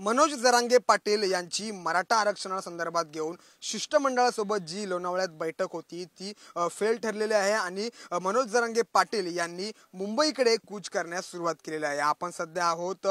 मनोज जरांगे पाटील यांची मराठा आरक्षणासंदर्भात घेऊन शिष्टमंडळासोबत जी लोणावळ्यात बैठक होती ती फेल ठरलेली आहे आणि मनोज जरांगे पाटील यांनी मुंबईकडे कूच करण्यास सुरुवात केलेली आहे। आपण सध्या आहोत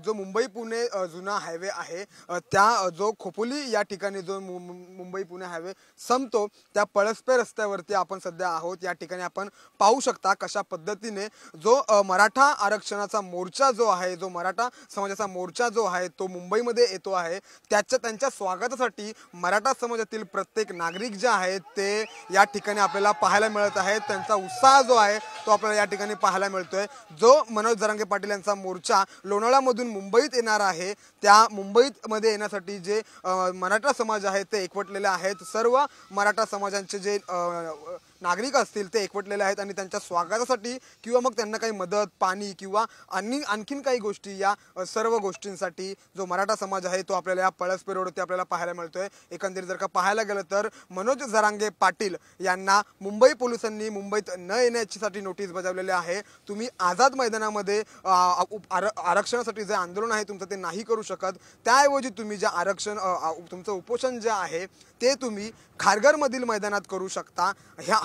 जो मुंबई पुणे जुना हायवे आहे त्या जो खोपोली या ठिकाणी जो मुंबई पुणे हायवे संपतो त्या पळसपे रस्त्यावरती आपण सध्या आहोत। या ठिकाणी आपण पाहू शकता कशा पद्धतीने जो मराठा आरक्षणाचा मोर्चा जो आहे, जो मराठा समाजाचा मोर्चा जो आहे तो मुंबईमध्ये येतो आहे। त्यांच्या स्वागतासाठी मराठा समाजातील प्रत्येक नागरिक जे आहेत ते या ठिकाणी आपल्याला पाहायला मिळत आहेत। त्यांचा उत्साह जो आहे तो आपल्याला या ठिकाणी पाहायला मिळतोय। जो मनोज जरांगे पाटील यांचा मोर्चा लोणावळ्यामधून मुंबईत येणार आहे त्या मुंबईमध्ये येण्यासाठी जे मराठा समाज आहे ते एकवटलेले आहेत। सर्व मराठा समाजांचे जे नागरिक असतील ते एकवटलेले आहेत आणि त्यांच्या स्वागतासाठी किंवा मग त्यांना काही मदत पाणी किंवा आणखीन काही गोष्टी या सर्व गोष्टींसाठी जो मराठा समाज आहे तो आपल्याला या पळसपे रोडवरती आपल्याला पाहायला मिळतोय। एकंदरीत जर का पाहायला गेलं तर मनोज जरांगे पाटील यांना मुंबई पोलिसांनी मुंबईत न येण्यासाठी नोटीस बजावलेली आहे। तुम्ही आझाद मैदानामध्ये आरक्षणासाठी जे आंदोलन आहे तुमचं ते नाही करू शकत, त्याऐवजी तुम्ही जे आरक्षण तुमचं उपोषण जे आहे ते तुम्ही खारघरमधील मैदानात करू शकता।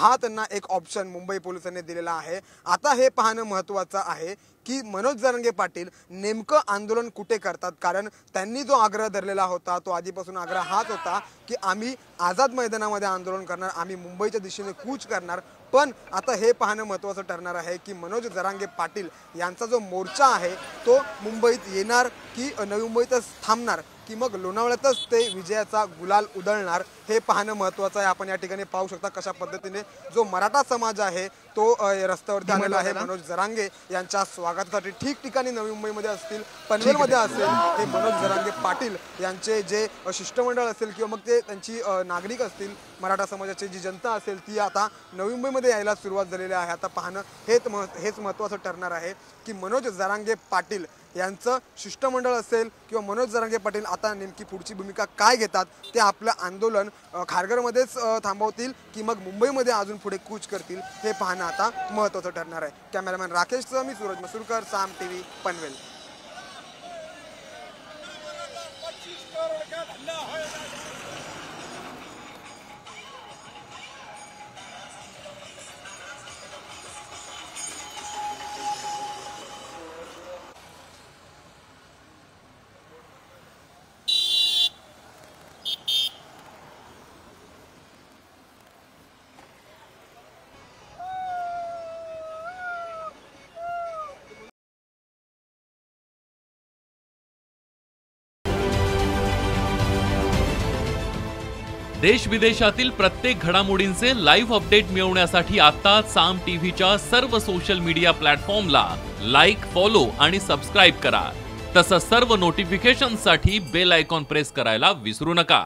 हा त्यांना एक ऑप्शन मुंबई पोलिसांनी दिलेला आहे। आता हे पाहणं महत्त्वाचं आहे की मनोज जरांगे पाटील नेमकं आंदोलन कुठे करतात, कारण त्यांनी जो आग्रह धरलेला होता तो आधीपासून आग्रह हाच होता की आम्ही आझाद मैदानामध्ये आंदोलन करणार, आम्ही मुंबईच्या दिशेने कूच करणार। पण आता हे पाहणं महत्त्वाचं ठरणार आहे की मनोज जरांगे पाटील यांचा जो मोर्चा आहे तो मुंबईत येणार की नवी मुंबईतच थांबणार की मग लोणावळ्यातच ते विजयाचा गुलाल उधळणार, हे पाहणं महत्त्वाचं आहे। आपण या ठिकाणी पाहू शकता कशा पद्धतीने जो मराठा समाज आहे तो रस्त्यावरती आलेला आहे मनोज जरांगे यांच्या स्वागतासाठी। ठिकठिकाणी नवी मुंबईमध्ये असतील, पनवेलमध्ये असेल, हे मनोज जरांगे पाटील यांचे जे शिष्टमंडळ असेल किंवा मग ते त्यांची नागरिक असतील, मराठा समाजाची जी जनता असेल ती आता नवी मुंबईमध्ये यायला सुरुवात झालेली आहे। आता पाहणं हेच महत्त्वाचं ठरणार आहे की मनोज जरांगे पाटील यांचं शिष्टमंडळ असेल किंवा मनोज जरांगे पाटील आता नेमकी पुढची भूमिका काय घेतात, ते आपलं आंदोलन खारघरमध्येच थांबवतील की मग मुंबईमध्ये अजून पुढे कूच करतील, हे पाहणं आता महत्त्वाचं ठरणार आहे। कॅमेरामॅन राकेशसह मी सूरज मसूरकर, साम टीव्ही, पनवेल। देश विदेशातील प्रत्येक घडामोडींचे लाईव्ह अपडेट मिळवण्यासाठी आता साम टीव्हीच्या सर्व सोशल मीडिया प्लॅटफॉर्मला लाईक, फॉलो आणि सबस्क्राईब करा। तसंच सर्व नोटिफिकेशनसाठी बेल आयकॉन प्रेस करायला विसरू नका।